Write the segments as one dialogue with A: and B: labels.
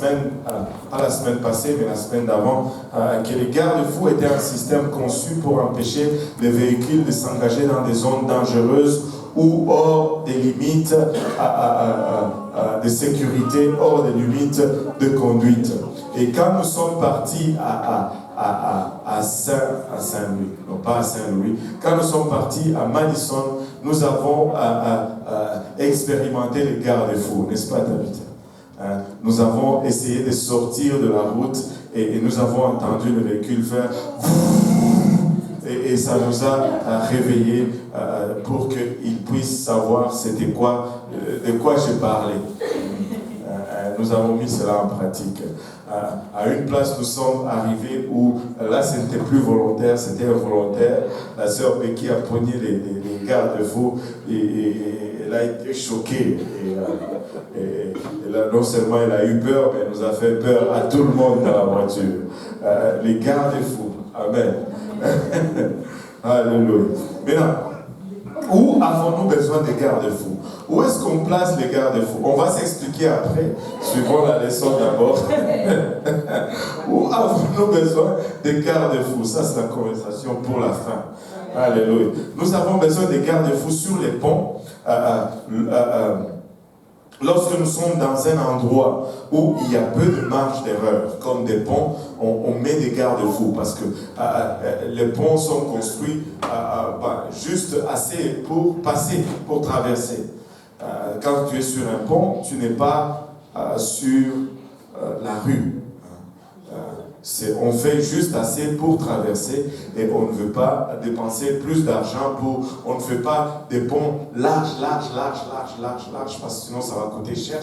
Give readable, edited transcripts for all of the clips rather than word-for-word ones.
A: Pas la semaine passée, mais la semaine d'avant, que les garde-fous étaient un système conçu pour empêcher les véhicules de s'engager dans des zones dangereuses ou hors des limites de sécurité, hors des limites de conduite. Et quand nous sommes partis à Saint-Louis, non pas à Saint-Louis, quand nous sommes partis à Madison, nous avons expérimenté les garde-fous, n'est-ce pas David? Nous avons essayé de sortir de la route et nous avons entendu le véhicule faire et ça nous a réveillés pour qu'ils puissent savoir c'était quoi, de quoi je parlais. Nous avons mis cela en pratique. À une place, nous sommes arrivés où, là, ce n'était plus volontaire, c'était involontaire. La sœur Becky a pogné les garde-fous et elle a été choquée. Et là, non seulement elle a eu peur, mais elle nous a fait peur à tout le monde dans la voiture. Les garde-fous. Amen. Alléluia. Maintenant, où avons-nous besoin de garde-fous? Où est-ce qu'on place les garde-fous? On va s'expliquer après, suivant la leçon d'abord. Où avons-nous besoin de garde-fous? Ça, c'est la conversation pour la fin. Alléluia. Nous avons besoin de garde-fous sur les ponts. Lorsque nous sommes dans un endroit où il y a peu de marge d'erreur, comme des ponts, on met des garde-fous parce que les ponts sont construits juste assez pour passer, pour traverser. Quand tu es sur un pont, tu n'es pas sur la rue. On fait juste assez pour traverser et on ne veut pas dépenser plus d'argent on ne fait pas des ponts larges, parce que sinon ça va coûter cher.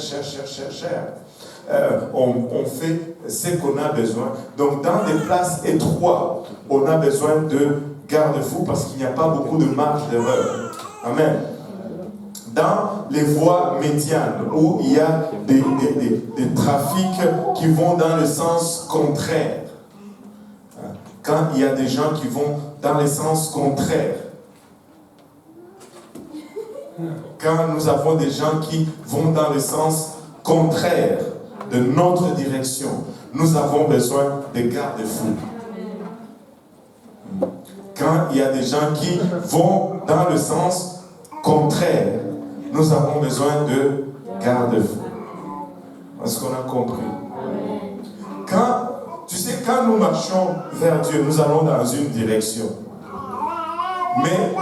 A: On fait ce qu'on a besoin. Donc dans des places étroites, on a besoin de garde-fous parce qu'il n'y a pas beaucoup de marge d'erreur. Amen. Dans les voies médianes où il y a des trafics qui vont dans le sens contraire. Quand il y a des gens qui vont dans le sens contraire. Quand nous avons des gens qui vont dans le sens contraire de notre direction, nous avons besoin de garde-fous. Quand il y a des gens qui vont dans le sens contraire, nous avons besoin de garde-fous. Est-ce qu'on a compris? Quand nous marchons vers Dieu, nous allons dans une direction. Mais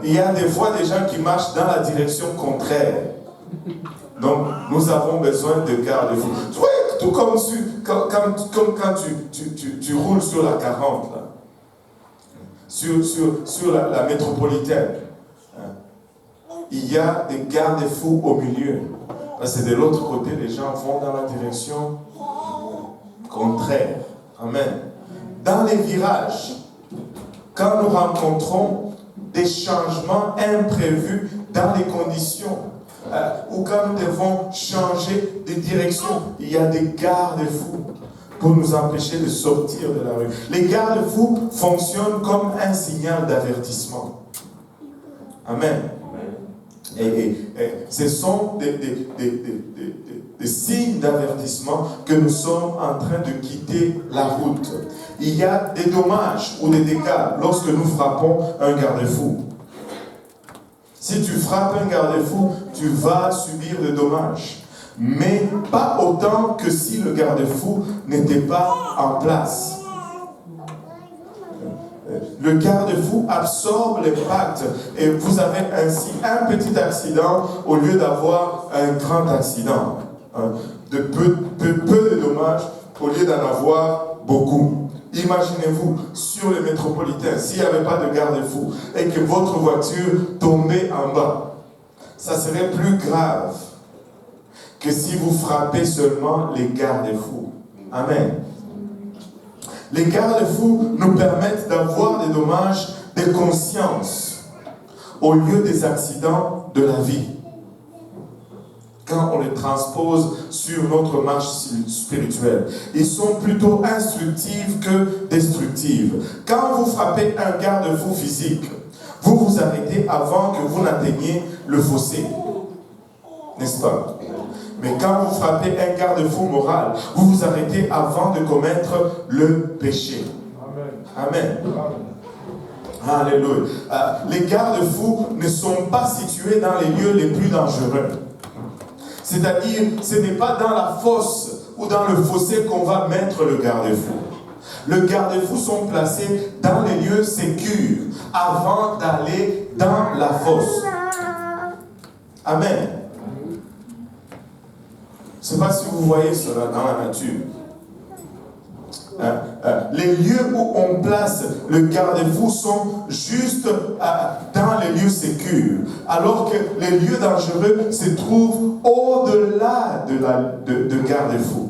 A: il y a des fois des gens qui marchent dans la direction contraire. Donc, nous avons besoin de garde-fous. Oui, tout comme quand tu roules sur la 40, là, sur la métropolitaine. Il y a des garde-fous au milieu. Parce que de l'autre côté, les gens vont dans la direction contraire. Amen. Dans les virages, quand nous rencontrons des changements imprévus dans les conditions, ou quand nous devons changer de direction, il y a des garde-fous pour nous empêcher de sortir de la rue. Les garde-fous fonctionnent comme un signal d'avertissement. Amen. Et ce sont des signes d'avertissement que nous sommes en train de quitter la route. Il y a des dommages ou des dégâts lorsque nous frappons un garde-fou. Si tu frappes un garde-fou, tu vas subir des dommages. Mais pas autant que si le garde-fou n'était pas en place. Le garde-fou absorbe l'impact et vous avez ainsi un petit accident au lieu d'avoir un grand accident. De peu de dommages au lieu d'en avoir beaucoup. Imaginez-vous sur le métropolitain, s'il n'y avait pas de garde-fou et que votre voiture tombait en bas, ça serait plus grave que si vous frappez seulement les garde-fous. Amen. Les garde-fous nous permettent d'avoir des dommages de conscience au lieu des accidents de la vie. Quand on les transpose sur notre marche spirituelle, ils sont plutôt instructifs que destructifs. Quand vous frappez un garde-fou physique, vous vous arrêtez avant que vous n'atteigniez le fossé. N'est-ce pas? Mais quand vous frappez un garde-fou moral, vous vous arrêtez avant de commettre le péché. Amen. Alléluia. Les garde-fous ne sont pas situés dans les lieux les plus dangereux. C'est-à-dire, ce n'est pas dans la fosse ou dans le fossé qu'on va mettre le garde-fou. Les garde-fous sont placés dans les lieux sécurs avant d'aller dans la fosse. Amen. Je ne sais pas si vous voyez cela dans la nature. Les lieux où on place le garde-fou sont juste dans les lieux sécurs, alors que les lieux dangereux se trouvent au-delà de garde-fou.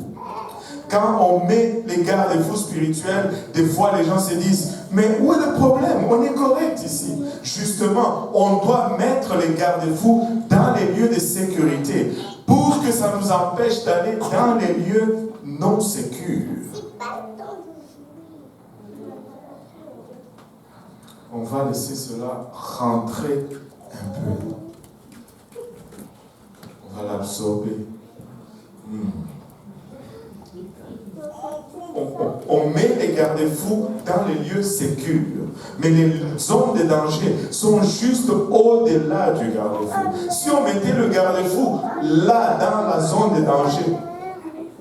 A: Quand on met les garde-fous spirituels, des fois les gens se disent « Mais où est le problème? On est correct ici. » Justement, on doit mettre les garde-fous dans les lieux de sécurité pour que ça nous empêche d'aller dans les lieux non sécurs. On va laisser cela rentrer un peu. On va l'absorber. On met les garde-fous dans les lieux sécurs, mais les zones de danger sont juste au-delà du garde-fou. Si on mettait le garde-fou là, dans la zone de danger,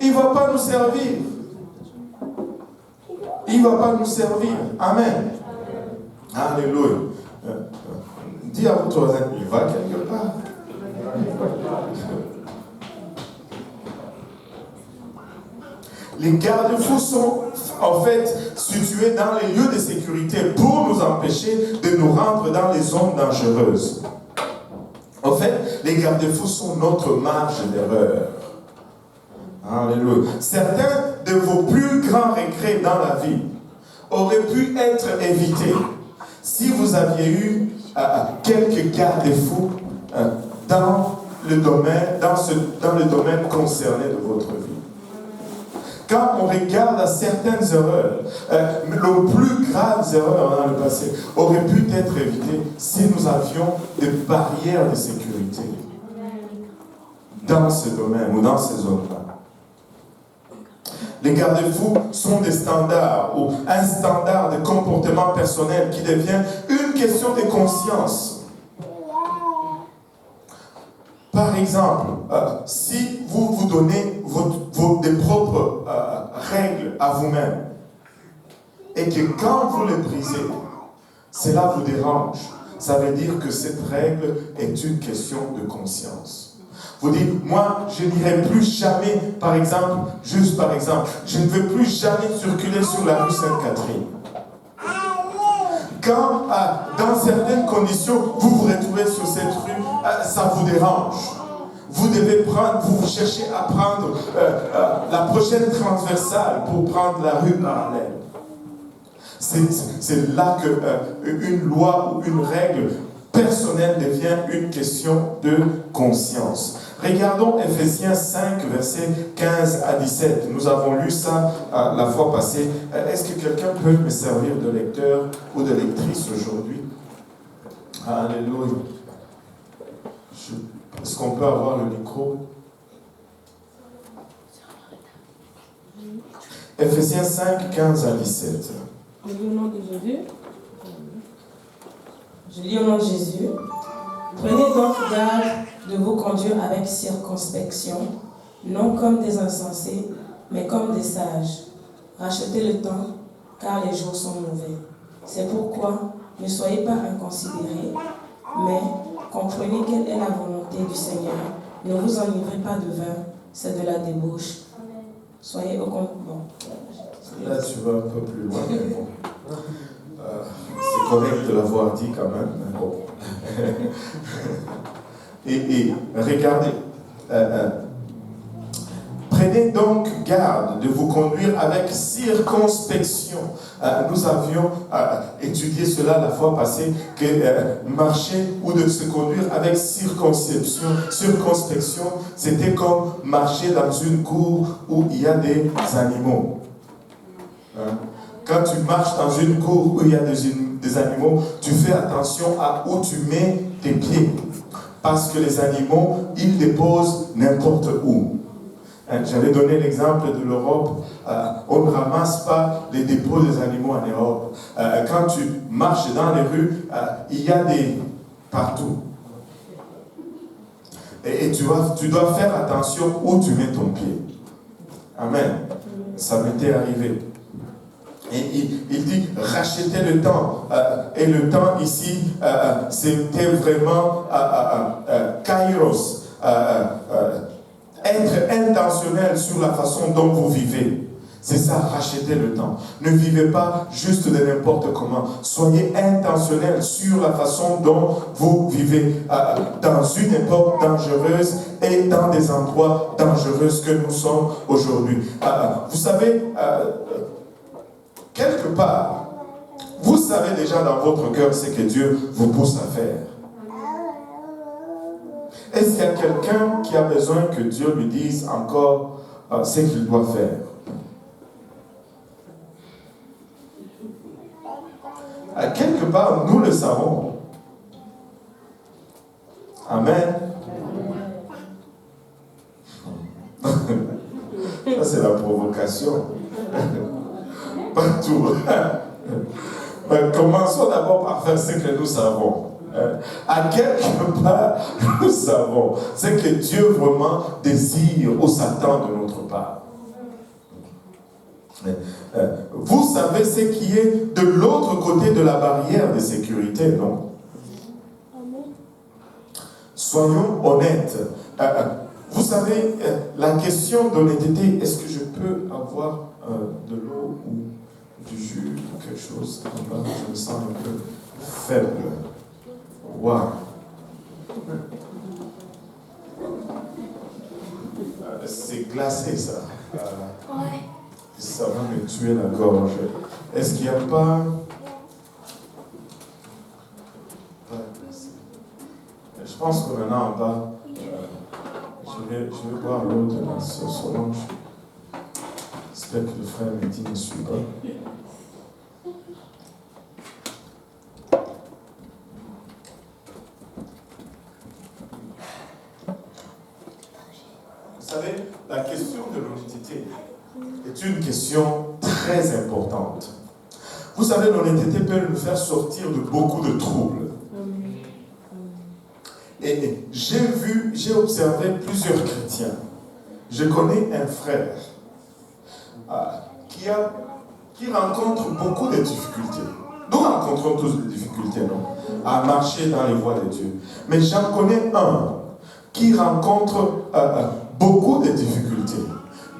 A: il ne va pas nous servir. Il ne va pas nous servir. Amen. Alléluia. Dis à votre voisin, il va quelque part. Les garde-fous sont en fait situés dans les lieux de sécurité pour nous empêcher de nous rendre dans les zones dangereuses. En fait, les garde-fous sont notre marge d'erreur. Alléluia. Certains de vos plus grands regrets dans la vie auraient pu être évités si vous aviez eu quelques garde-fous dans le domaine concerné de votre vie. Quand on regarde à certaines erreurs, les plus graves erreurs dans le passé auraient pu être évitées si nous avions des barrières de sécurité dans ce domaine ou dans ces zones-là. Les garde-fous sont des standards ou un standard de comportement personnel qui devient une question de conscience. Par exemple, si vous vous donnez des propres règles à vous-même et que quand vous les brisez, cela vous dérange, ça veut dire que cette règle est une question de conscience. Vous dites, moi, je n'irai plus jamais, par exemple, je ne veux plus jamais circuler sur la rue Sainte-Catherine. Quand, dans certaines conditions, vous vous retrouvez sur cette rue, ça vous dérange. Vous cherchez à prendre la prochaine transversale pour prendre la rue parallèle. C'est là qu'une loi ou une règle personnelle devient une question de conscience. Regardons Ephésiens 5, versets 15 à 17. Nous avons lu ça la fois passée. Est-ce que quelqu'un peut me servir de lecteur ou de lectrice aujourd'hui? Alléluia. Est-ce qu'on peut avoir le micro? Ephésiens 5, 15 à 17.
B: Je lis au nom de Jésus. Je lis au nom de Jésus. Prenez donc garde de vous conduire avec circonspection, non comme des insensés, mais comme des sages. Rachetez le temps, car les jours sont mauvais. C'est pourquoi ne soyez pas inconsidérés, mais comprenez quelle est la volonté du Seigneur. Ne vous enivrez pas de vin, c'est de la débauche. Soyez au compte. Bon.
A: Là, tu vas un peu plus loin, mais bon. C'est correct de l'avoir dit quand même, mais bon. et regardez, prenez donc garde de vous conduire avec circonspection. Nous avions étudié cela la fois passée, que marcher ou de se conduire avec circonspection, c'était comme marcher dans une cour où il y a des animaux. Quand tu marches dans une cour où il y a des animaux, tu fais attention à où tu mets tes pieds. Parce que les animaux, ils déposent n'importe où. J'avais donné l'exemple de l'Europe. On ne ramasse pas les dépôts des animaux en Europe. Quand tu marches dans les rues, il y a des partout. Et tu dois faire attention où tu mets ton pied. Amen. Ça m'était arrivé. Et il dit, rachetez le temps. Et le temps ici, c'était vraiment kairos. Être intentionnel sur la façon dont vous vivez. C'est ça, rachetez le temps. Ne vivez pas juste de n'importe comment. Soyez intentionnel sur la façon dont vous vivez dans une époque dangereuse et dans des endroits dangereux que nous sommes aujourd'hui. Vous savez, quelque part, vous savez déjà dans votre cœur ce que Dieu vous pousse à faire. Est-ce qu'il y a quelqu'un qui a besoin que Dieu lui dise encore ce qu'il doit faire? Quelque part, nous le savons. Amen. Ça, c'est la provocation. Partout. Mais commençons d'abord par faire ce que nous savons. À quelque part, nous savons ce que Dieu vraiment désire ou s'attend de notre part. Vous savez ce qui est de l'autre côté de la barrière de sécurité, non? Soyons honnêtes. Vous savez, la question d'honnêteté, est-ce que je peux avoir de l'eau ou du jus ou quelque chose comme ça? Je me sens un peu faible. Wow. C'est glacé, ça. Ça va me tuer la gorge. Est-ce qu'il n'y a pas... Je pense que maintenant en bas, je vais boire l'eau de la sauce orange. J'espère que le frère Mehdi ne suit pas. Vous savez, la question de l'honnêteté est une question très importante. Vous savez, l'honnêteté peut nous faire sortir de beaucoup de troubles. Et j'ai observé plusieurs chrétiens. Je connais un frère qui rencontre beaucoup de difficultés. Nous rencontrons tous des difficultés, non? À marcher dans les voies de Dieu. Mais j'en connais un qui rencontre beaucoup de difficultés.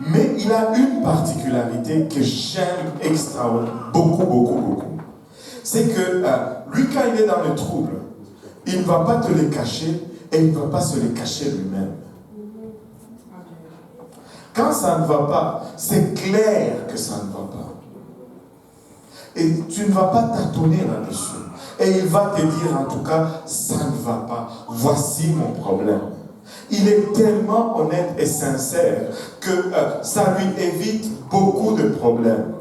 A: Mais il a une particularité que j'aime extraordinairement, beaucoup. C'est que lui, quand il est dans le trouble, il ne va pas te les cacher et il ne va pas se les cacher lui-même. Quand ça ne va pas, c'est clair que ça ne va pas. Et tu ne vas pas tâtonner là-dessus. Et il va te dire en tout cas, ça ne va pas. Voici mon problème. Il est tellement honnête et sincère que ça lui évite beaucoup de problèmes.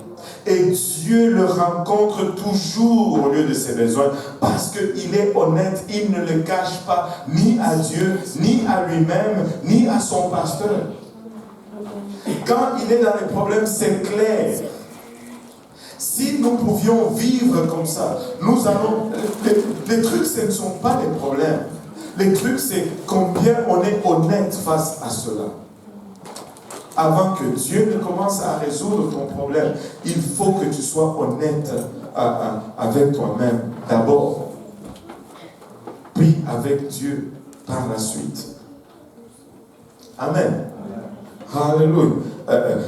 A: Et Dieu le rencontre toujours au lieu de ses besoins parce qu'il est honnête, il ne le cache pas ni à Dieu, ni à lui-même, ni à son pasteur. Quand il est dans les problèmes, c'est clair. Si nous pouvions vivre comme ça, nous allons... Les trucs, ce ne sont pas des problèmes. Les trucs, c'est combien on est honnête face à cela. Avant que Dieu ne commence à résoudre ton problème, il faut que tu sois honnête avec toi-même d'abord, puis avec Dieu par la suite. Amen. Alléluia.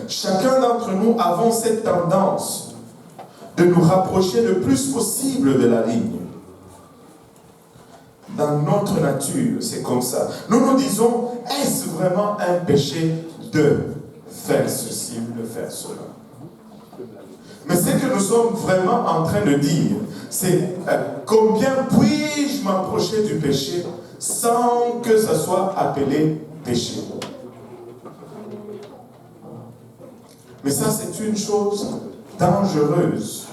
A: Chacun d'entre nous avons cette tendance de nous rapprocher le plus possible de la ligne. Dans notre nature, c'est comme ça. Nous nous disons, est-ce vraiment un péché de faire ceci ou de faire cela? Mais ce que nous sommes vraiment en train de dire, c'est combien puis-je m'approcher du péché sans que ça soit appelé péché? Mais ça, c'est une chose dangereuse.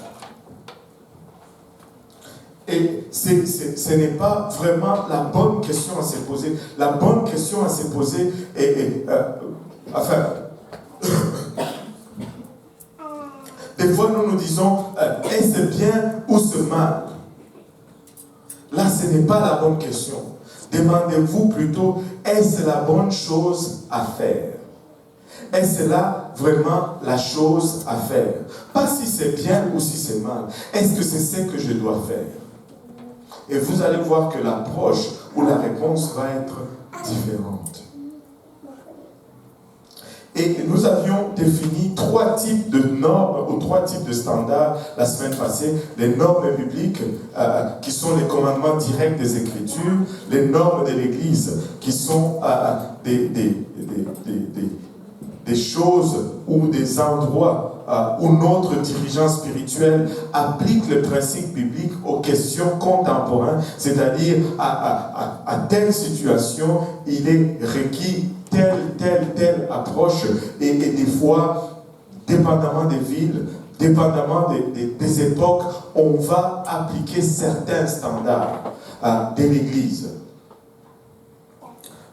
A: Et c'est ce n'est pas vraiment la bonne question à se poser. La bonne question à se poser est des fois nous nous disons, est-ce bien ou ce mal? Là, ce n'est pas la bonne question. Demandez-vous plutôt, est-ce la bonne chose à faire? Est-ce là vraiment la chose à faire? Pas si c'est bien ou si c'est mal. Est-ce que c'est ce que je dois faire? Et vous allez voir que l'approche ou la réponse va être différente. Et nous avions défini 3 types de normes ou 3 types de standards la semaine passée. Les normes bibliques, qui sont les commandements directs des Écritures. Les normes de l'Église, qui sont des choses ou des endroits où notre dirigeant spirituel applique le principe biblique aux questions contemporaines, c'est-à-dire à telle situation, il est requis telle approche, et des fois, dépendamment des villes, dépendamment des époques, on va appliquer certains standards de l'Église.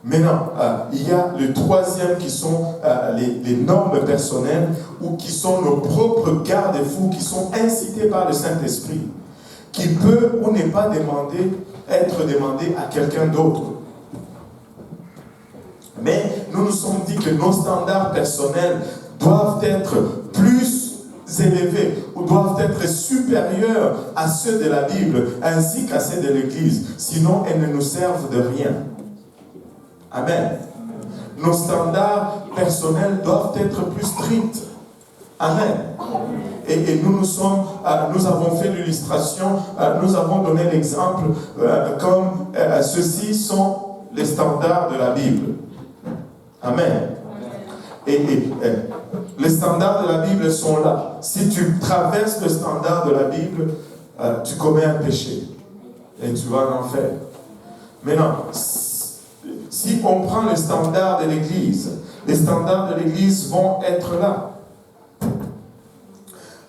A: Maintenant, il y a le 3e qui sont les normes personnelles, ou qui sont nos propres garde-fous, qui sont incités par le Saint-Esprit, qui peut ou n'est pas être demandé à quelqu'un d'autre. Mais nous nous sommes dit que nos standards personnels doivent être plus élevés ou doivent être supérieurs à ceux de la Bible ainsi qu'à ceux de l'Église. Sinon, elles ne nous servent de rien. Amen. Nos standards personnels doivent être plus stricts. Amen. Et nous avons fait l'illustration, nous avons donné l'exemple comme ceux-ci sont les standards de la Bible. Amen. Et les standards de la Bible sont là. Si tu traverses le standard de la Bible, tu commets un péché et tu vas en enfer. Maintenant, si on prend le standard de l'Église, les standards de l'Église vont être là.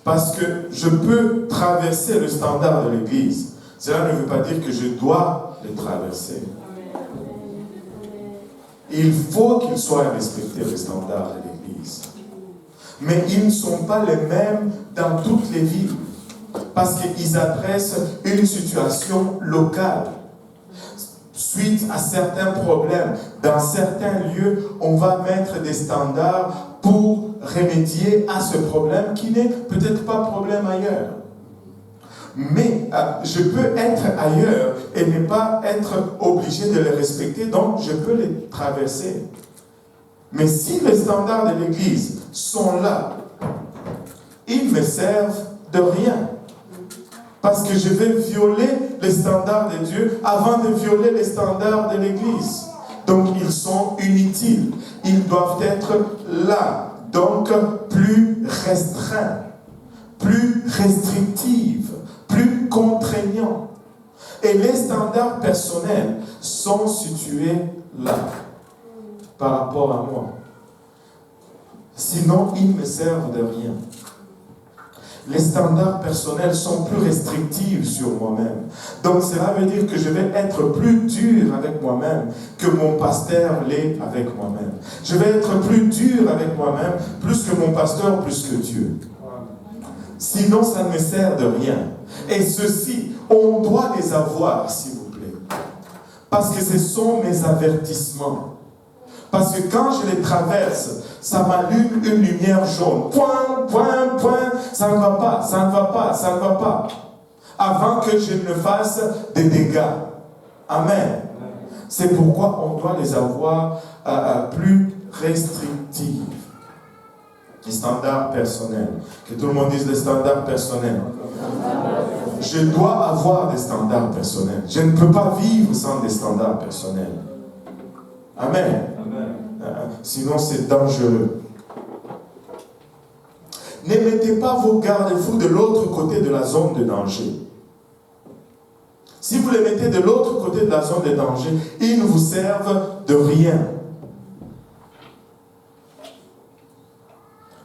A: Parce que je peux traverser le standard de l'Église. Cela ne veut pas dire que je dois le traverser. Il faut qu'il soit respecté, le standard de l'Église. Mais ils ne sont pas les mêmes dans toutes les villes. Parce qu'ils adressent une situation locale. Suite à certains problèmes, dans certains lieux, on va mettre des standards pour remédier à ce problème qui n'est peut-être pas problème ailleurs. Mais je peux être ailleurs et ne pas être obligé de les respecter, donc je peux les traverser. Mais si les standards de l'Église sont là, ils me servent de rien. Parce que je vais violer les standards de Dieu avant de violer les standards de l'Église. Donc ils sont inutiles. Ils doivent être là. Donc plus restreints, plus restrictifs, plus contraignants. Et les standards personnels sont situés là, par rapport à moi. Sinon, ils ne me servent de rien. Les standards personnels sont plus restrictifs sur moi-même. Donc cela veut dire que je vais être plus dur avec moi-même que mon pasteur l'est avec moi-même. Je vais être plus dur avec moi-même, plus que mon pasteur, plus que Dieu. Sinon, ça ne me sert de rien. Et ceci, on doit les avoir, s'il vous plaît. Parce que ce sont mes avertissements. Parce que quand je les traverse, ça m'allume une lumière jaune. Point, point, point. Ça ne va pas, ça ne va pas, ça ne va pas. Avant que je ne fasse des dégâts. Amen. C'est pourquoi on doit les avoir plus restrictifs. Les standards personnels. Que tout le monde dise les standards personnels. Je dois avoir des standards personnels. Je ne peux pas vivre sans des standards personnels. Amen. Sinon, c'est dangereux. Ne mettez pas vos garde-fous de l'autre côté de la zone de danger. Si vous les mettez de l'autre côté de la zone de danger, ils ne vous servent de rien.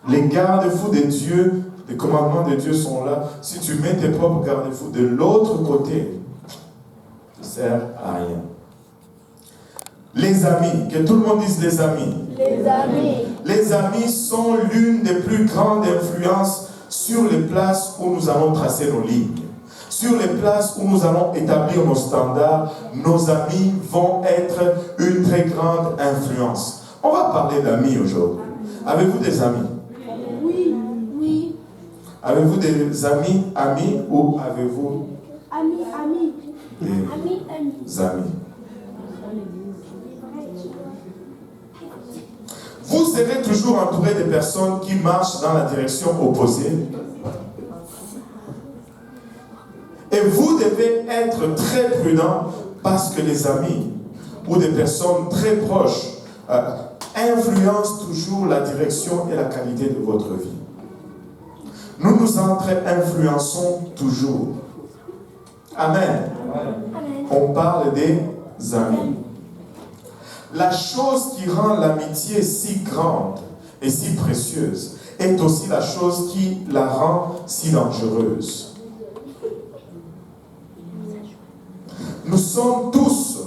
A: Les garde-fous de Dieu, les commandements de Dieu sont là. Si tu mets tes propres garde-fous de l'autre côté, sert à rien. Les amis, que tout le monde dise les amis.
C: Les amis.
A: Les amis sont l'une des plus grandes influences sur les places où nous allons tracer nos lignes. Sur les places où nous allons établir nos standards, nos amis vont être une très grande influence. On va parler d'amis aujourd'hui. Avez-vous des amis?
C: Oui. Oui.
A: Avez-vous des amis ou avez-vous
C: Amis.
A: des amis? Vous serez toujours entouré de personnes qui marchent dans la direction opposée. Et vous devez être très prudent parce que les amis ou des personnes très proches influencent toujours la direction et la qualité de votre vie. Nous nous influençons toujours. Amen. On parle des amis. La chose qui rend l'amitié si grande et si précieuse est aussi la chose qui la rend si dangereuse. Nous sommes tous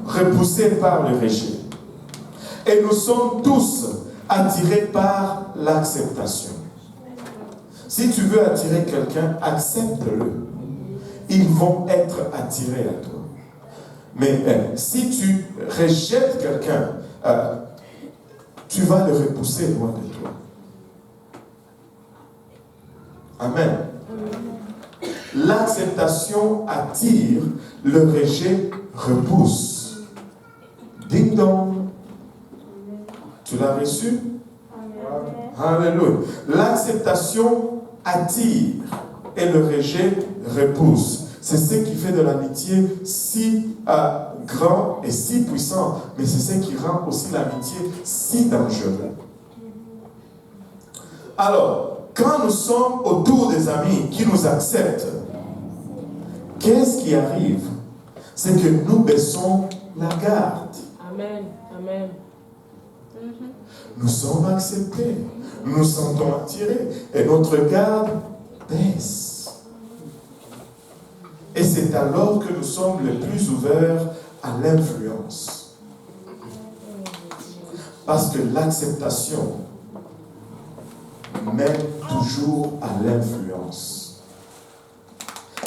A: repoussés par le rejet. Et nous sommes tous attirés par l'acceptation. Si tu veux attirer quelqu'un, accepte-le. Ils vont être attirés à toi. Mais si tu rejettes quelqu'un, tu vas le repousser loin de toi. Amen. L'acceptation attire, le rejet repousse. Ding dong. Tu l'as reçu? Alléluia. L'acceptation attire et le rejet repousse. C'est ce qui fait de l'amitié si grand et si puissant, mais c'est ce qui rend aussi l'amitié si dangereux. Alors, quand nous sommes autour des amis qui nous acceptent, qu'est-ce qui arrive? C'est que nous baissons la garde.
B: Amen. Amen.
A: Nous sommes acceptés, nous nous sentons attirés et notre garde baisse. Et c'est alors que nous sommes les plus ouverts à l'influence. Parce que l'acceptation mène toujours à l'influence.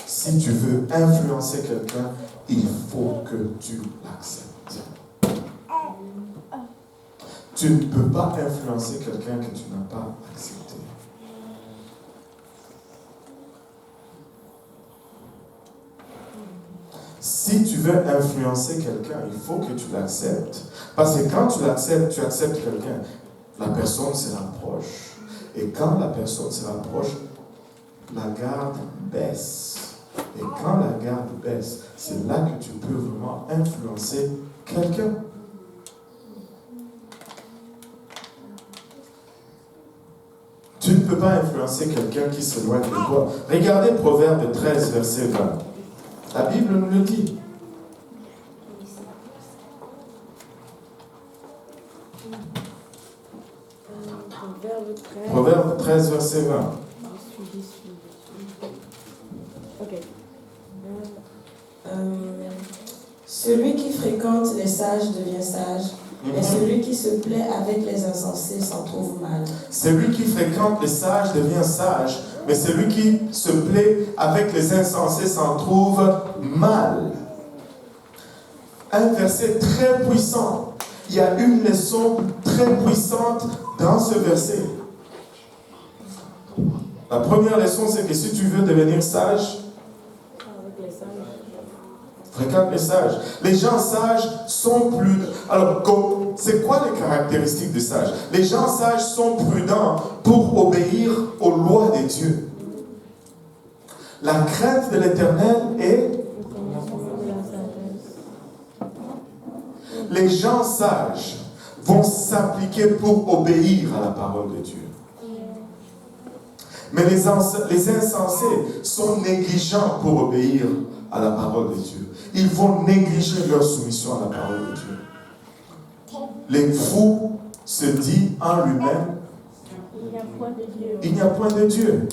A: Si tu veux influencer quelqu'un, il faut que tu l'acceptes. Tu ne peux pas influencer quelqu'un que tu n'as pas accepté. Si tu veux influencer quelqu'un, il faut que tu l'acceptes. Parce que quand tu l'acceptes, tu acceptes quelqu'un. La personne se rapproche. Et quand la personne se rapproche, la garde baisse. Et quand la garde baisse, c'est là que tu peux vraiment influencer quelqu'un. Tu ne peux pas influencer quelqu'un qui s'éloigne de toi. Regardez Proverbe 13, verset 20. La Bible nous le dit. Proverbe 13, verset 20.
B: Ok. Celui qui fréquente les sages devient sage, mais celui qui se plaît avec les insensés s'en trouve mal.
A: Celui qui fréquente les sages devient sage, mais celui qui se plaît avec les insensés s'en trouve mal. Un verset très puissant. Il y a une leçon très puissante dans ce verset. La première leçon, c'est que si tu veux devenir sage, fréquente les sages. Les gens sages sont plus... Alors, c'est quoi les caractéristiques des sages? Les gens sages sont prudents pour obéir aux lois de Dieu. La crainte de l'Éternel est... Les gens sages vont s'appliquer pour obéir à la parole de Dieu. Mais les insensés sont négligents pour obéir à la parole de Dieu. Ils vont négliger leur soumission à la parole de Dieu. Les fous se disent en lui-même, il n'y a point de Dieu.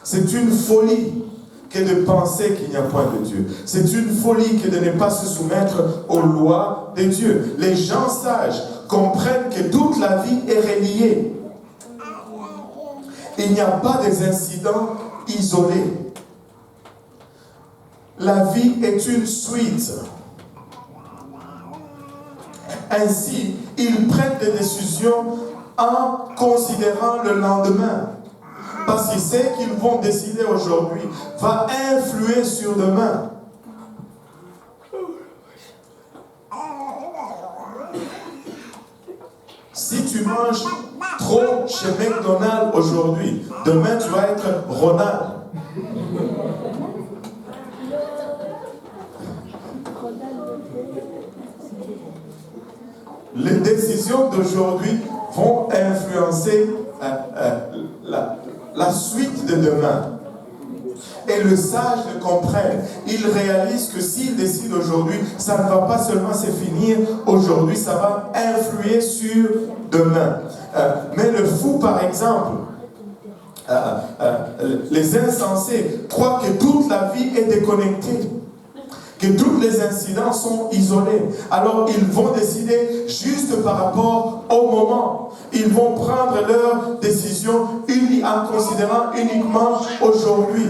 A: C'est une folie que de penser qu'il n'y a point de Dieu. C'est une folie que de ne pas se soumettre aux lois de Dieu. Les gens sages comprennent que toute la vie est reliée. Il n'y a pas des incidents isolés. La vie est une suite. Ainsi, ils prennent des décisions en considérant le lendemain. Parce que ce qu'ils vont décider aujourd'hui va influer sur demain. Si tu manges trop chez McDonald's aujourd'hui, demain tu vas être Ronald. Les décisions d'aujourd'hui vont influencer la suite de demain. Et le sage le comprenne. Il réalise que s'il décide aujourd'hui, ça ne va pas seulement se finir aujourd'hui, ça va influer sur demain. Mais le fou, par exemple, les insensés croient que toute la vie est déconnectée, que tous les incidents sont isolés. Alors ils vont décider juste par rapport au moment. Ils vont prendre leurs décisions en considérant uniquement aujourd'hui.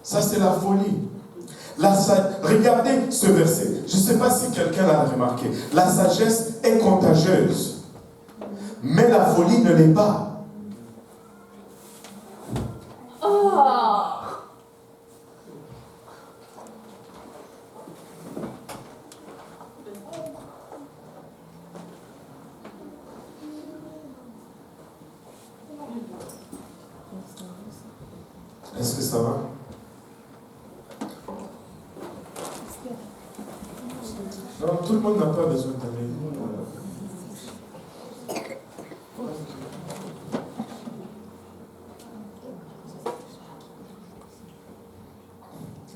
A: Ça, c'est la folie. Regardez ce verset. Je ne sais pas si quelqu'un l'a remarqué. La sagesse est contagieuse, mais la folie ne l'est pas. Est-ce que ça va? Non, tout le monde n'a pas besoin d'aller.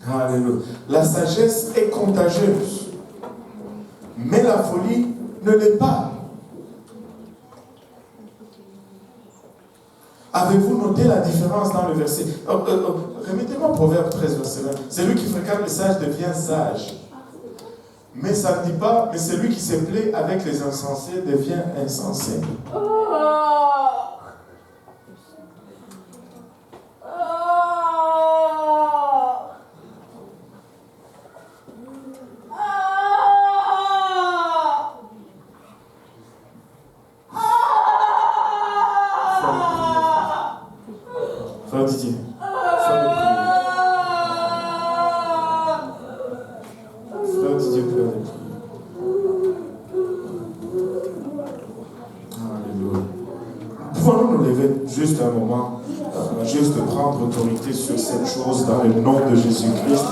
A: Alléluia. La sagesse est contagieuse, mais la folie ne l'est pas. Avez-vous noté la différence dans le verset? Remettez-moi Proverbe 13, verset 20. Celui qui fréquente le sage devient sage. Mais ça ne dit pas, mais celui qui se plaît avec les insensés devient insensé. Frère Didier, Frère Didier, pleure de prier. Alléluia. Pouvons-nous nous lever juste un moment, juste prendre autorité sur cette chose dans le nom de Jésus-Christ.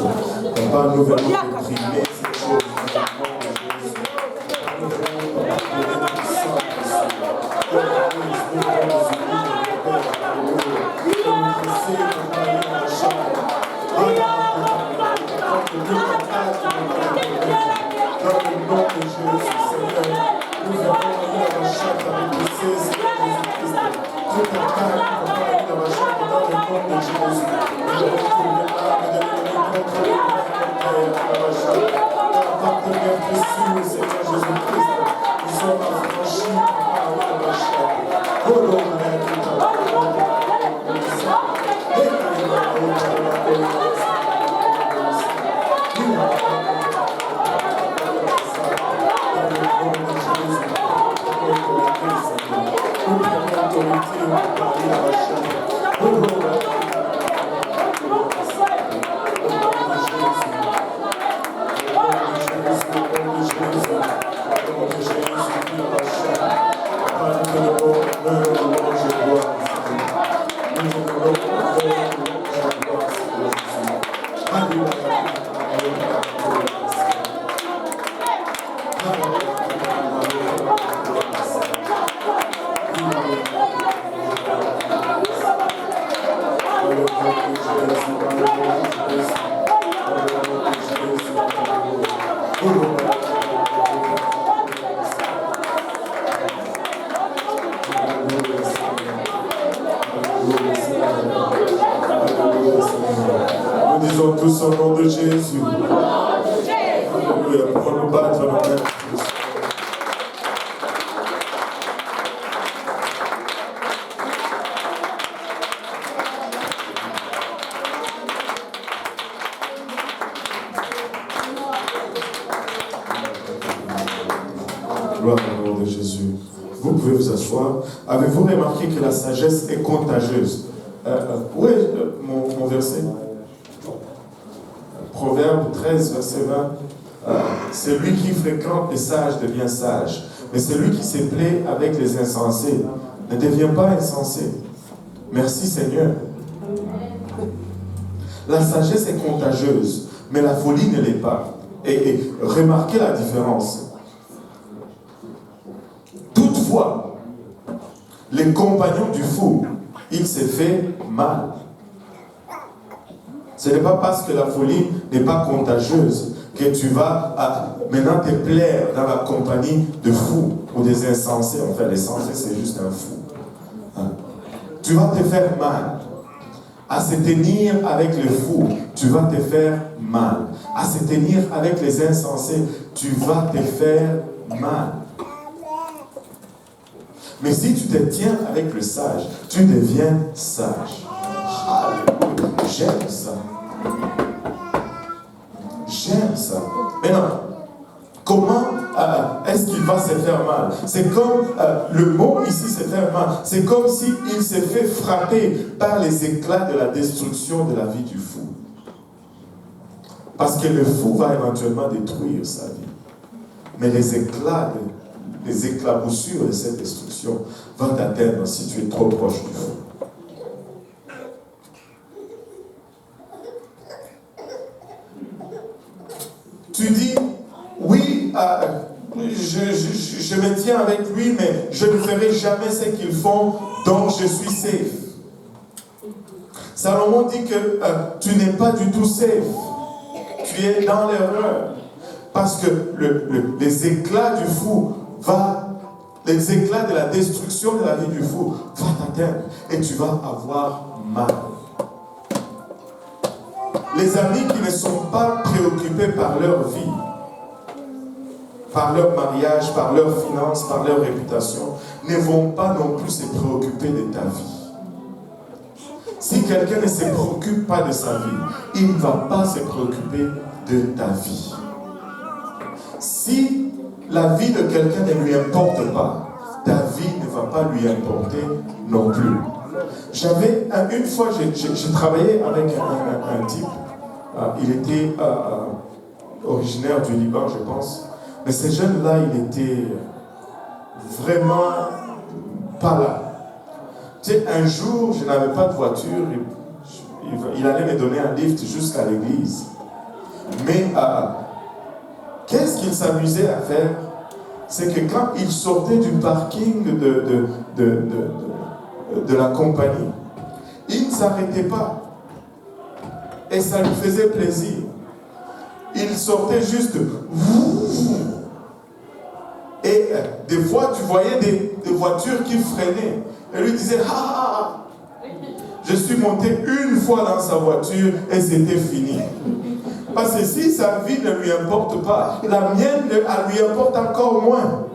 A: Papa, nous venons réprimer cette chose dans le nom de Jésus. de Jésus. Alléluia. Pour nous battre dans notre Christ. Gloire au nom de Jésus. Vous pouvez vous asseoir. Avez-vous remarqué que la sagesse est contagieuse? Où est mon verset? Proverbe 13, verset 20. Celui qui fréquente les sages devient sage, mais celui qui se plaît avec les insensés ne devient pas insensé. Merci Seigneur. La sagesse est contagieuse, mais la folie ne l'est pas. Et remarquez la différence. Toutefois, les compagnons du fou, il s'est fait mal. Ce n'est pas parce que la folie n'est pas contagieuse que tu vas maintenant te plaire dans la compagnie de fous ou des insensés. Enfin, les insensés, c'est juste un fou. Hein? Tu vas te faire mal. À se tenir avec les fous, tu vas te faire mal. À se tenir avec les insensés, tu vas te faire mal. Mais si tu te tiens avec le sage, tu deviens sage. Alléluia. J'aime ça. J'aime ça. Maintenant, comment est-ce qu'il va se faire mal? C'est comme, le mot ici, se faire mal, c'est comme s'il s'est fait frapper par les éclats de la destruction de la vie du fou. Parce que le fou va éventuellement détruire sa vie. Mais les éclaboussures de cette destruction vont t'atteindre si tu es trop proche du fou. Tu dis, oui, je me tiens avec lui, mais je ne ferai jamais ce qu'ils font, donc je suis safe. Salomon dit que tu n'es pas du tout safe. Tu es dans l'erreur. Parce que les éclats du fou les éclats de la destruction de la vie du fou vont t'atteindre et tu vas avoir mal. Les amis qui ne sont pas préoccupés par leur vie, par leur mariage, par leurs finances, par leur réputation, ne vont pas non plus se préoccuper de ta vie. Si quelqu'un ne se préoccupe pas de sa vie, il ne va pas se préoccuper de ta vie. Si la vie de quelqu'un ne lui importe pas, ta vie ne va pas lui importer non plus. Une fois, j'ai travaillé avec un type. Il était originaire du Liban, je pense. Mais ce jeune-là, il était vraiment pas là. Tu sais, un jour, je n'avais pas de voiture. Il allait me donner un lift jusqu'à l'église. Mais qu'est-ce qu'il s'amusait à faire? C'est que quand il sortait du parking de la compagnie, il ne s'arrêtait pas. Et ça lui faisait plaisir. Il sortait juste. Et des fois, tu voyais des voitures qui freinaient. Et lui disait, ah, je suis monté une fois dans sa voiture et c'était fini. Parce que si sa vie ne lui importe pas, la mienne, elle lui importe encore moins.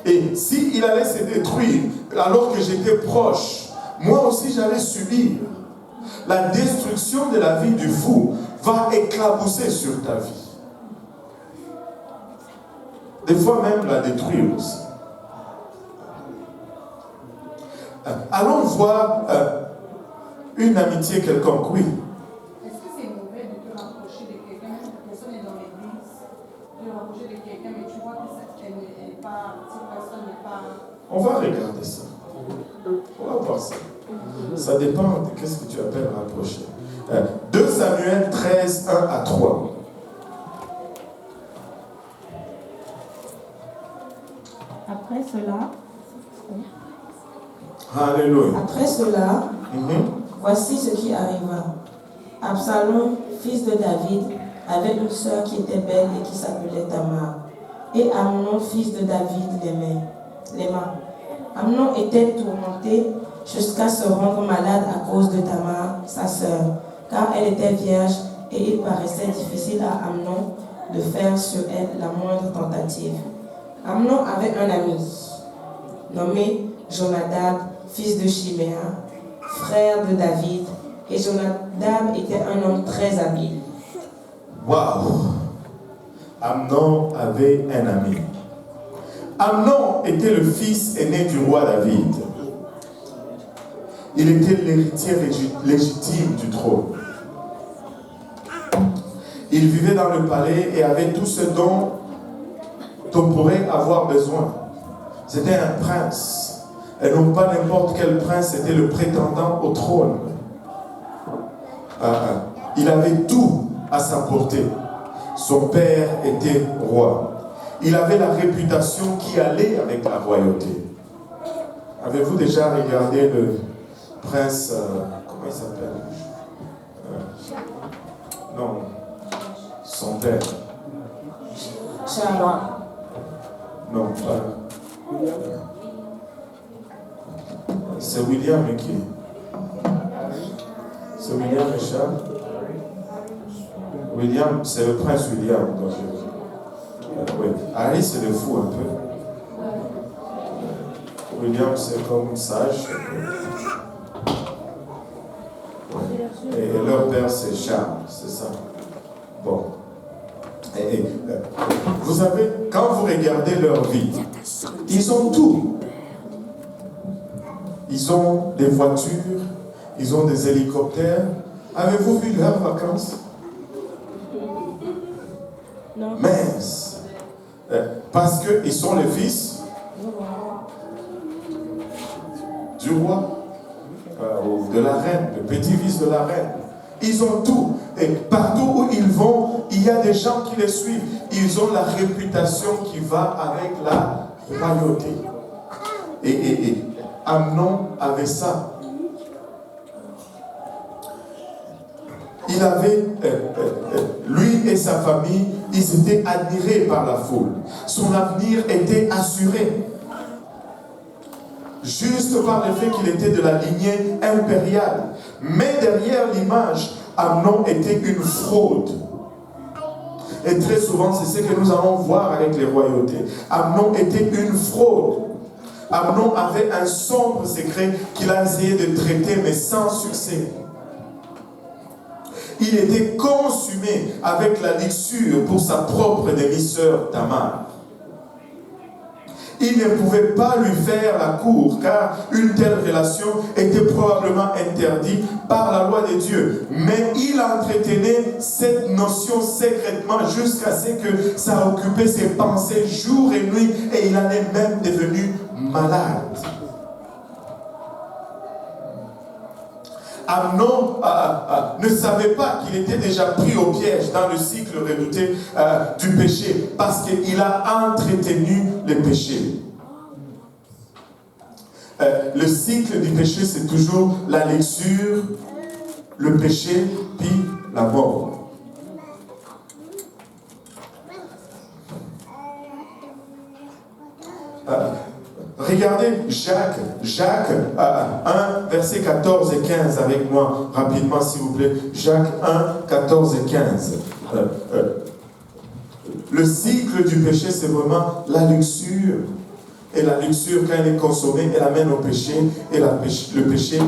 A: Et s'il allait se détruire alors que j'étais proche, moi aussi j'allais subir. La destruction de la vie du fou va éclabousser sur ta vie. Des fois même la détruire aussi. Allons voir une amitié quelconque, oui.
D: Est-ce que c'est mauvais de te rapprocher de quelqu'un, même si la personne est dans l'église, de te rapprocher de quelqu'un, mais tu vois que cette personne n'est pas...
A: On va regarder ça. On va voir ça. Ça dépend de qu'est-ce que tu appelles rapprocher. 2 Samuel 13, 1 à 3.
B: Après cela,
A: Alléluia.
B: Après cela, voici ce qui arriva. Absalom, fils de David, avait une sœur qui était belle et qui s'appelait Tamar. Et Amnon, fils de David, l'aima. Amnon était tourmenté jusqu'à se rendre malade à cause de Tamar, sa sœur. car elle était vierge et il paraissait difficile à Amnon de faire sur elle la moindre tentative. Amnon avait un ami nommé Jonadab, fils de Chiméa, frère de David, et Jonadab était un homme très habile.
A: Waouh! Amnon avait un ami. Amnon était le fils aîné du roi David. Il était l'héritier légitime du trône. Il vivait dans le palais et avait tout ce dont on pourrait avoir besoin. C'était un prince. Et non pas n'importe quel prince, c'était le prétendant au trône. Il avait tout à sa portée. Son père était roi. Il avait la réputation qui allait avec la royauté. Avez-vous déjà regardé le prince, comment il s'appelle? Non, son père.
B: Charles.
A: Non, pas. C'est William et qui? C'est William et Charles? William, c'est le prince William. Donc oui. Harry, c'est le fou un peu. William, c'est comme sage. Ouais. Et leur père, c'est Charles, c'est ça. Bon. Vous savez, quand vous regardez leur vie, ils ont tout. Ils ont des voitures, ils ont des hélicoptères. Avez-vous vu leurs vacances?
B: Non.
A: Mince. Parce qu'ils sont les fils du roi, ou de la reine, le petit-fils de la reine. Ils ont tout. Et partout où ils vont, il y a des gens qui les suivent. Ils ont la réputation qui va avec la royauté. Et Amnon avait ça. Il avait, lui et sa famille, ils étaient admirés par la foule. Son avenir était assuré. Juste par le fait qu'il était de la lignée impériale. Mais derrière l'image, Amnon était une fraude. Et très souvent, c'est ce que nous allons voir avec les royautés. Amnon était une fraude. Amnon avait un sombre secret qu'il a essayé de traiter, mais sans succès. Il était consumé avec la luxure pour sa propre demi-sœur Tamar. Il ne pouvait pas lui faire la cour, car une telle relation était probablement interdite par la loi de Dieu. Mais il entretenait cette notion secrètement jusqu'à ce que ça occupait ses pensées jour et nuit, et il en est même devenu malade. Amnon ne savait pas qu'il était déjà pris au piège dans le cycle redouté du péché, parce qu'il a entretenu le péché. Le cycle du péché, c'est toujours la luxure, le péché, puis la mort. Regardez Jacques 1, versets 14 et 15 avec moi, rapidement s'il vous plaît. Jacques 1, 14 et 15. Le cycle du péché, c'est vraiment la luxure. Et la luxure, quand elle est consommée, elle amène au péché. Et le péché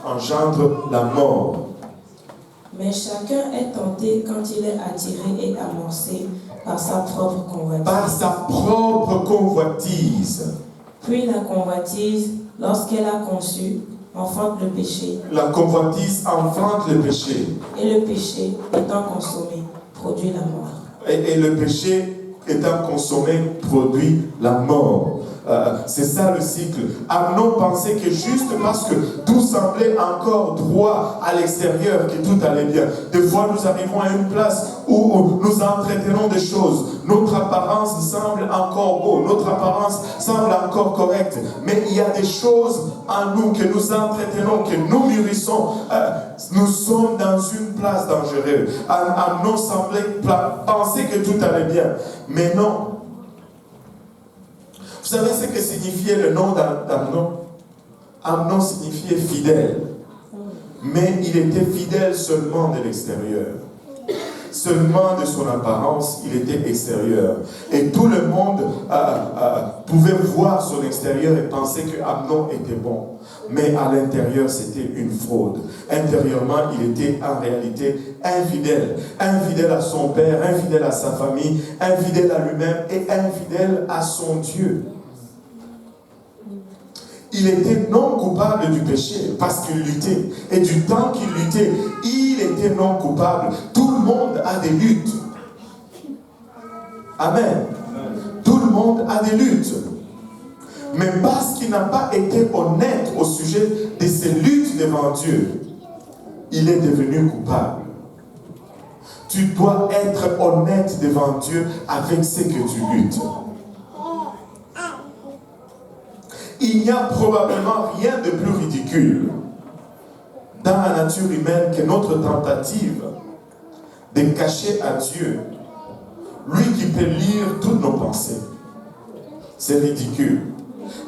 A: engendre la mort.
B: Mais chacun est tenté quand il est attiré et amorcé par sa propre convoitise.
A: Par sa propre convoitise.
B: Puis la convoitise, lorsqu'elle a conçu, enfante le péché.
A: La convoitise enfante le péché.
B: Et le péché, étant consommé, produit la mort.
A: Et le péché, étant consommé, produit la mort. C'est ça le cycle. Amnon pensait que juste parce que tout semblait encore droit à l'extérieur, que tout allait bien. Des fois, nous arrivons à une place où nous entretenons des choses. Notre apparence semble encore beau, notre apparence semble encore correcte. Mais il y a des choses en nous que nous entretenons, que nous mûrissons. Nous sommes dans une place dangereuse. Amnon semblait penser que tout allait bien. Mais non. Vous savez ce que signifiait le nom d'Amnon? Amnon signifiait fidèle. mais il était fidèle seulement de l'extérieur. Seulement de son apparence, il était extérieur. Et tout le monde pouvait voir son extérieur et penser que Amnon était bon. Mais à l'intérieur, c'était une fraude. Intérieurement, il était en réalité infidèle. Infidèle à son père, infidèle à sa famille, infidèle à lui-même et infidèle à son Dieu. Il était non coupable du péché parce qu'il luttait. Et du temps qu'il luttait, il était non coupable. Tout le monde a des luttes. Amen. Tout le monde a des luttes. Mais parce qu'il n'a pas été honnête au sujet de ses luttes devant Dieu, il est devenu coupable. Tu dois être honnête devant Dieu avec ce que tu luttes. Il n'y a probablement rien de plus ridicule dans la nature humaine que notre tentative de cacher à Dieu, lui qui peut lire toutes nos pensées. C'est ridicule.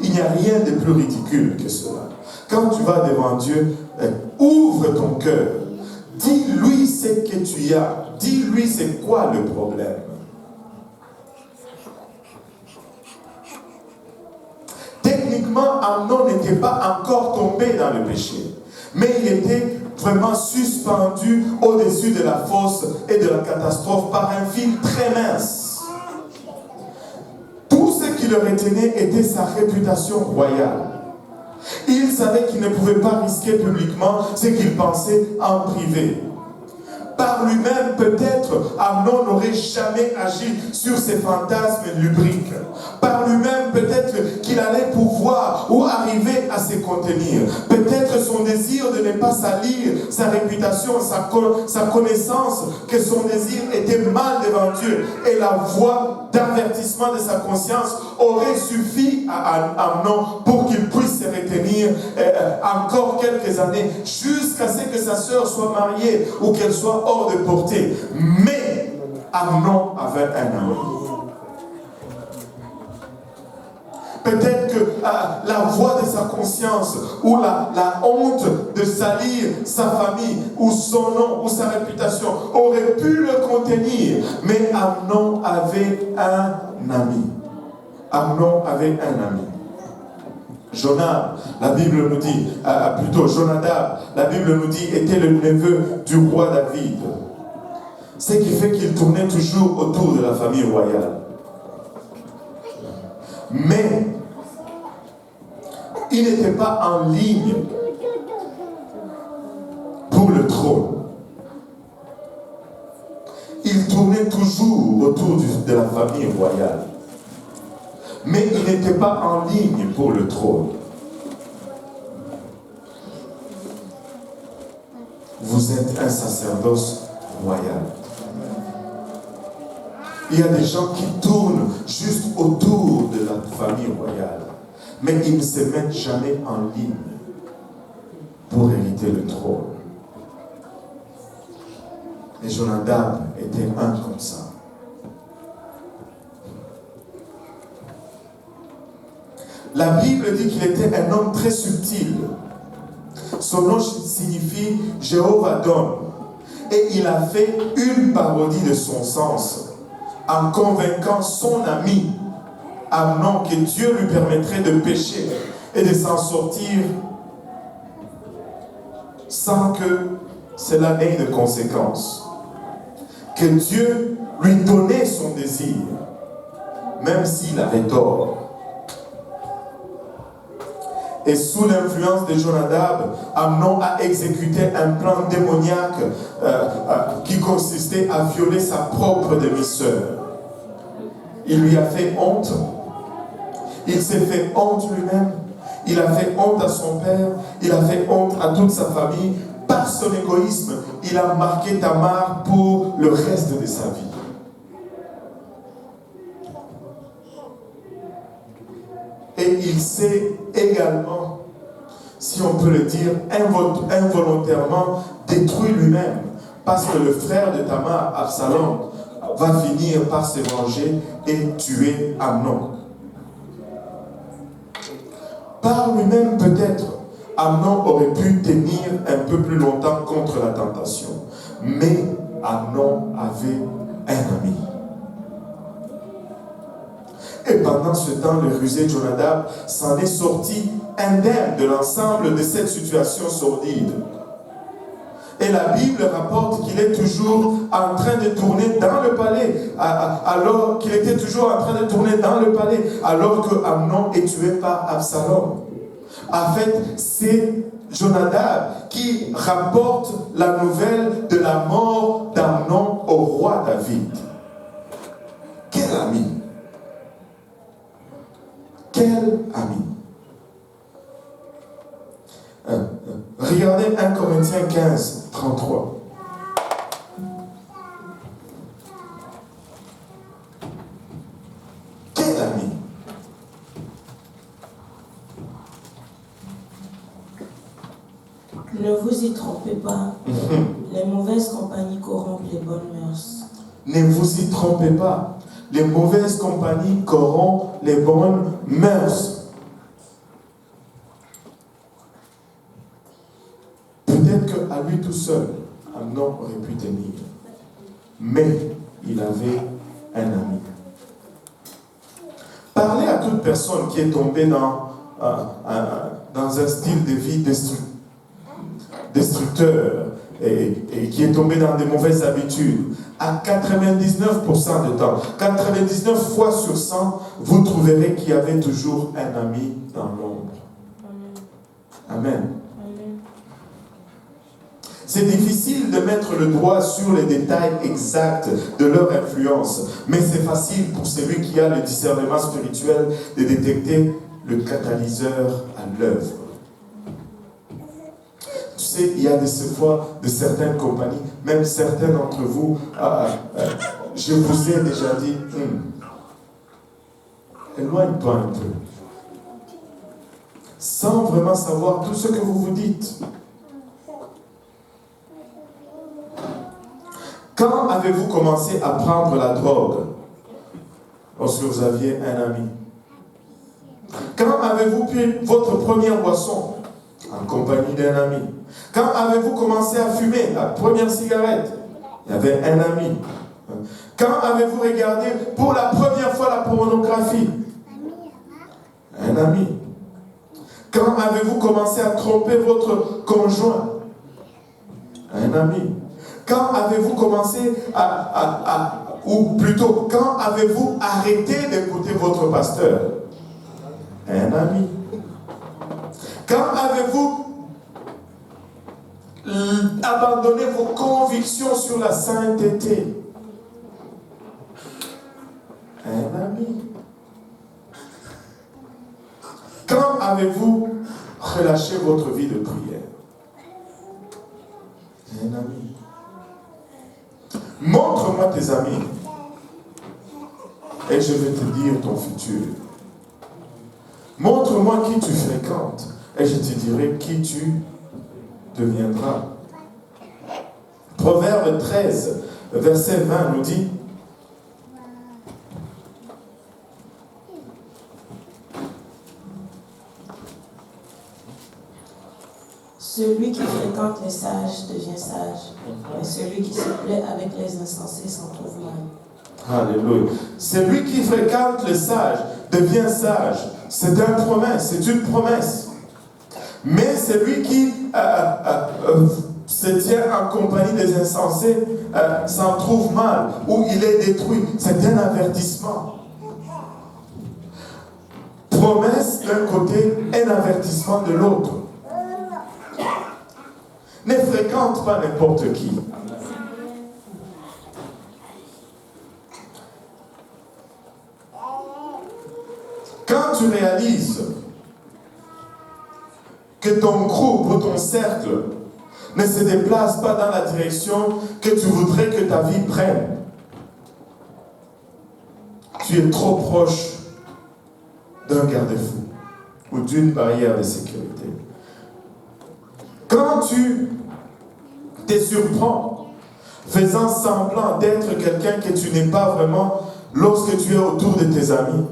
A: Il n'y a rien de plus ridicule que cela. Quand tu vas devant Dieu, ouvre ton cœur. Dis-lui ce que tu as. Dis-lui c'est quoi le problème. Techniquement, Amnon n'était pas encore tombé dans le péché, mais il était vraiment suspendu au-dessus de la fosse et de la catastrophe par un fil très mince. Tout ce qui le retenait était sa réputation royale. Il savait qu'il ne pouvait pas risquer publiquement ce qu'il pensait en privé. Par lui-même, peut-être, Amnon n'aurait jamais agi sur ses fantasmes lubriques. Par lui-même, peut-être qu'il allait pouvoir ou arriver à se contenir. Peut-être son désir de ne pas salir sa réputation, sa connaissance, que son désir était mal devant Dieu. Et la voix d'avertissement de sa conscience aurait suffi à Amnon pour qu'il puisse se retenir encore quelques années, jusqu'à ce que sa sœur soit mariée ou qu'elle soit hors de portée. Mais Amnon avait un ami. Peut-être que la voix de sa conscience ou la honte de salir sa famille ou son nom ou sa réputation aurait pu le contenir. Mais Amnon avait un ami. Amnon avait un ami. Jonadab, la Bible nous dit, Jonadab, la Bible nous dit, était le neveu du roi David. Ce qui fait qu'il tournait toujours autour de la famille royale. Mais il n'était pas en ligne pour le trône. Il tournait toujours autour de la famille royale. Mais il n'était pas en ligne pour le trône. Vous êtes un sacerdoce royal. Il y a des gens qui tournent juste autour de la famille royale, mais ils ne se mettent jamais en ligne pour hériter le trône. Et Jonadab était un comme ça. La Bible dit qu'il était un homme très subtil. Son nom signifie Jéhovah donne. Et il a fait une parodie de son sens en convainquant son ami Amnon que Dieu lui permettrait de pécher et de s'en sortir sans que cela ait de conséquences. Que Dieu lui donnait son désir, même s'il avait tort. Et sous l'influence de Jonadab, Amnon a exécuté un plan démoniaque qui consistait à violer sa propre demi-sœur. Il lui a fait honte. Il s'est fait honte lui-même. Il a fait honte à son père. Il a fait honte à toute sa famille. Par son égoïsme, il a marqué Tamar pour le reste de sa vie. Et il s'est également, si on peut le dire, involontairement détruit lui-même. Parce que le frère de Tamar, Absalom, va finir par se venger et tuer Amnon. Par lui-même peut-être, Amnon aurait pu tenir un peu plus longtemps contre la tentation. Mais Amnon avait un ami. Et pendant ce temps, le rusé Jonadab s'en est sorti indemne de l'ensemble de cette situation sordide. Et la Bible rapporte qu'il est toujours en train de tourner dans le palais, alors qu'il était toujours en train de tourner dans le palais, alors que Amnon est tué par Absalom. En fait, c'est Jonadab qui rapporte la nouvelle de la mort d'Amnon au roi David. Quel ami! Quel ami! Regardez 1 Corinthiens 15, 33. Quel ami!
B: Ne vous y trompez pas. Les mauvaises compagnies corrompent les bonnes mœurs.
A: Ne vous y trompez pas. Les mauvaises compagnies corrompent les bonnes mœurs. Peut-être qu'à lui tout seul, Amnon aurait pu tenir. Mais il avait un ami. Parlez à toute personne qui est tombée dans un style de vie destructeur et qui est tombée dans des mauvaises habitudes. À 99% de temps, 99 fois sur 100, vous trouverez qu'il y avait toujours un ami dans l'ombre. Amen. C'est difficile de mettre le doigt sur les détails exacts de leur influence, mais c'est facile pour celui qui a le discernement spirituel de détecter le catalyseur à l'œuvre. Tu sais, il y a des fois de certaines compagnies, même certains d'entre vous, je vous ai déjà dit, éloigne-toi un peu. Sans vraiment savoir tout ce que vous vous dites. Quand avez-vous commencé à prendre la drogue? Lorsque vous aviez un ami. Quand avez-vous pris votre première boisson? En compagnie d'un ami. Quand avez-vous commencé à fumer la première cigarette? Il y avait un ami. Quand avez-vous regardé pour la première fois la pornographie? Un ami. Quand avez-vous commencé à tromper votre conjoint? Un ami. Quand avez-vous commencé ou plutôt, quand avez-vous arrêté d'écouter votre pasteur? Un ami. Quand avez-vous abandonné vos convictions sur la sainteté? Un ami. Quand avez-vous relâché votre vie de prière? Un ami. Montre-moi tes amis et je vais te dire ton futur. Montre-moi qui tu fréquentes et je te dirai qui tu deviendras. Proverbe 13, verset 20 nous dit:
B: Celui qui fréquente les sages devient sage, mais celui qui se plaît avec les insensés s'en trouve mal.
A: Alléluia. Celui qui fréquente les sages devient sage. C'est une promesse, c'est une promesse. Mais celui qui se tient en compagnie des insensés s'en trouve mal, ou il est détruit. C'est un avertissement. Promesse d'un côté, un avertissement de l'autre. Ne fréquente pas n'importe qui. Quand tu réalises que ton groupe ou ton cercle ne se déplace pas dans la direction que tu voudrais que ta vie prenne, tu es trop proche d'un garde-fou ou d'une barrière de sécurité. Quand tu te surprends faisant semblant d'être quelqu'un que tu n'es pas vraiment lorsque tu es autour de tes amis,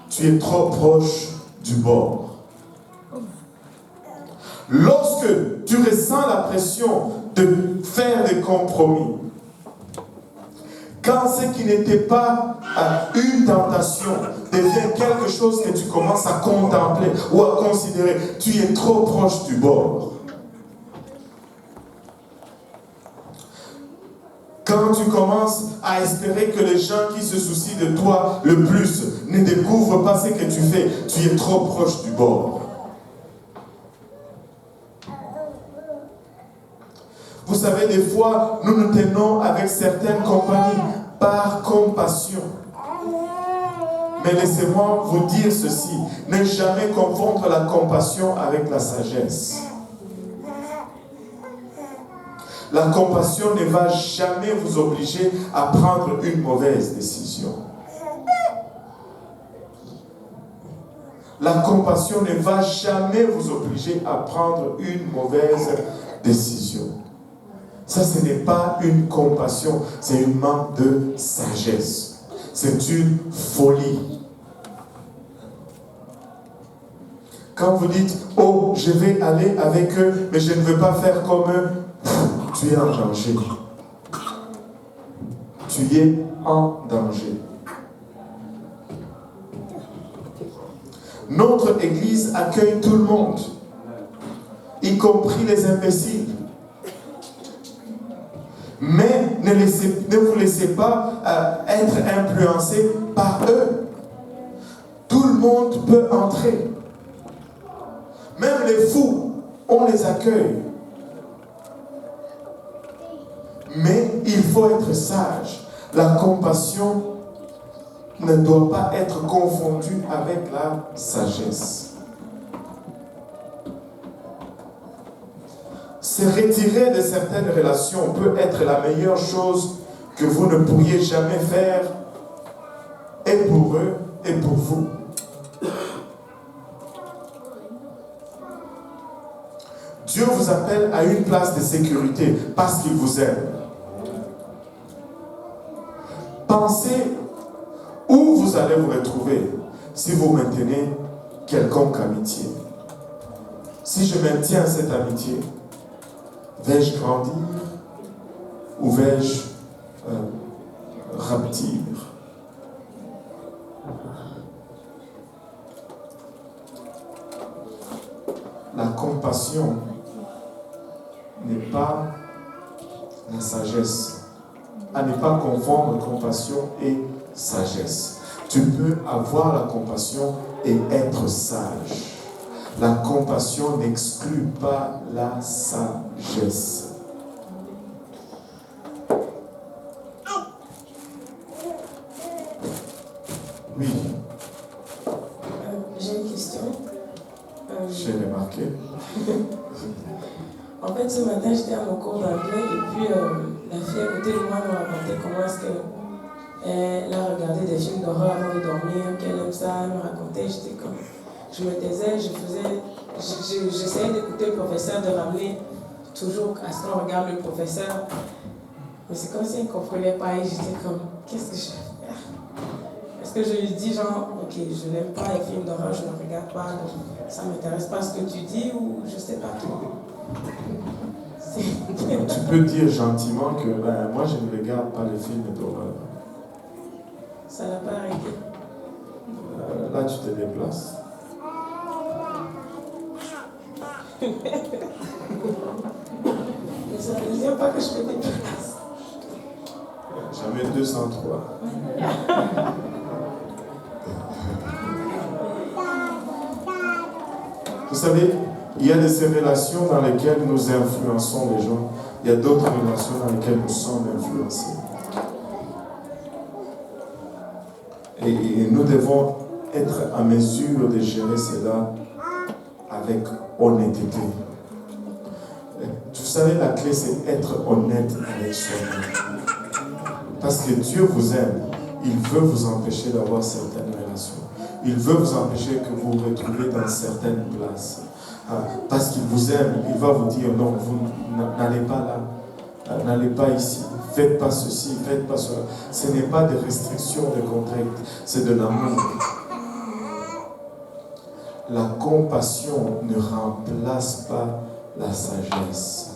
A: tu es trop proche du bord. Lorsque tu ressens la pression de faire des compromis, quand ce qui n'était pas une tentation devient quelque chose que tu commences à contempler ou à considérer, tu es trop proche du bord. Quand tu commences à espérer que les gens qui se soucient de toi le plus ne découvrent pas ce que tu fais, tu es trop proche du bord. Vous savez, des fois, nous nous tenons avec certaines compagnies par compassion. Mais laissez-moi vous dire ceci, ne jamais confondre la compassion avec la sagesse. La compassion ne va jamais vous obliger à prendre une mauvaise décision. La compassion ne va jamais vous obliger à prendre une mauvaise décision. Ça, ce n'est pas une compassion, c'est une manque de sagesse. C'est une folie. Quand vous dites, oh, je vais aller avec eux, mais je ne veux pas faire comme eux, tu es en danger. Tu es en danger. Notre Église accueille tout le monde, y compris les imbéciles. Mais ne vous laissez pas être influencé par eux. Tout le monde peut entrer. Même les fous, on les accueille. Mais il faut être sage. La compassion ne doit pas être confondue avec la sagesse. Se retirer de certaines relations peut être la meilleure chose que vous ne pourriez jamais faire, et pour eux, et pour vous. Dieu vous appelle à une place de sécurité parce qu'il vous aime. Pensez où vous allez vous retrouver si vous maintenez quelconque amitié. Si je maintiens cette amitié, vais-je grandir ou vais-je rapetir? La compassion n'est pas la sagesse. À ne pas confondre compassion et sagesse. Tu peux avoir la compassion et être sage. La compassion n'exclut pas la sagesse. Oui.
B: J'ai une question.
A: J'ai remarqué.
B: En fait, ce matin, j'étais à mon cours d'anglais et puis la fille à côté de moi me racontait comment est-ce qu'elle a regardé des films d'horreur avant de dormir, qu'elle aime ça, elle me racontait, j'étais comme... Je me taisais, j'essayais d'écouter le professeur, de ramener toujours à ce qu'on regarde le professeur. Mais c'est comme si elle ne comprenait pas et j'étais comme, qu'est-ce que je vais faire? Est-ce que je lui dis genre, ok, je n'aime pas les films d'horreur, je ne regarde pas, donc ça ne m'intéresse pas ce que tu dis ou je ne sais pas trop.
A: Tu peux dire gentiment que moi je ne regarde pas les films d'horreur.
B: Ça n'a pas arrêté.
A: Là tu te déplaces.
B: Mais ça ne veut dire pas que je me déplace.
A: Jamais 203. Vous savez, il y a de ces relations dans lesquelles nous influençons les gens. Il y a d'autres relations dans lesquelles nous sommes influencés. Et nous devons être en mesure de gérer cela avec honnêteté. Vous savez, la clé, c'est être honnête avec soi-même. Parce que Dieu vous aime. Il veut vous empêcher d'avoir certaines relations. Il veut vous empêcher que vous vous retrouviez dans certaines places. Parce qu'il vous aime, il va vous dire non, vous n'allez pas là, n'allez pas ici, faites pas ceci, faites pas cela. Ce n'est pas des restrictions, de contraintes, c'est de l'amour. la compassion ne remplace pas la sagesse.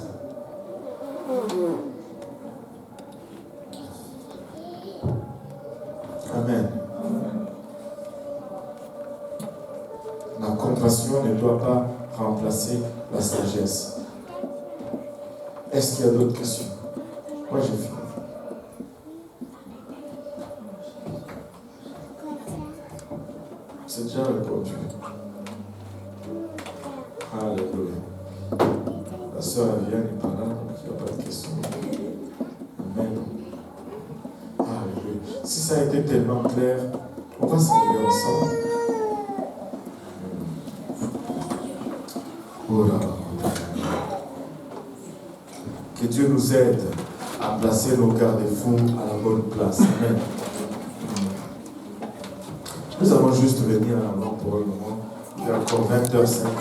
A: Amen. La compassion ne doit pas remplacer la sagesse. Est-ce qu'il y a d'autres questions? Moi, j'ai fini. C'est déjà répondu. Alléluia. La sœur Aviane n'est pas là, donc il n'y a pas de questions. Amen. Alléluia. Si ça a été tellement clair, on va se lever ensemble. Oh là là. Que Dieu nous aide à placer nos garde-fous à la bonne place. Amen. Nous allons juste venir à l'avant pour un moment. Il est encore 20h50.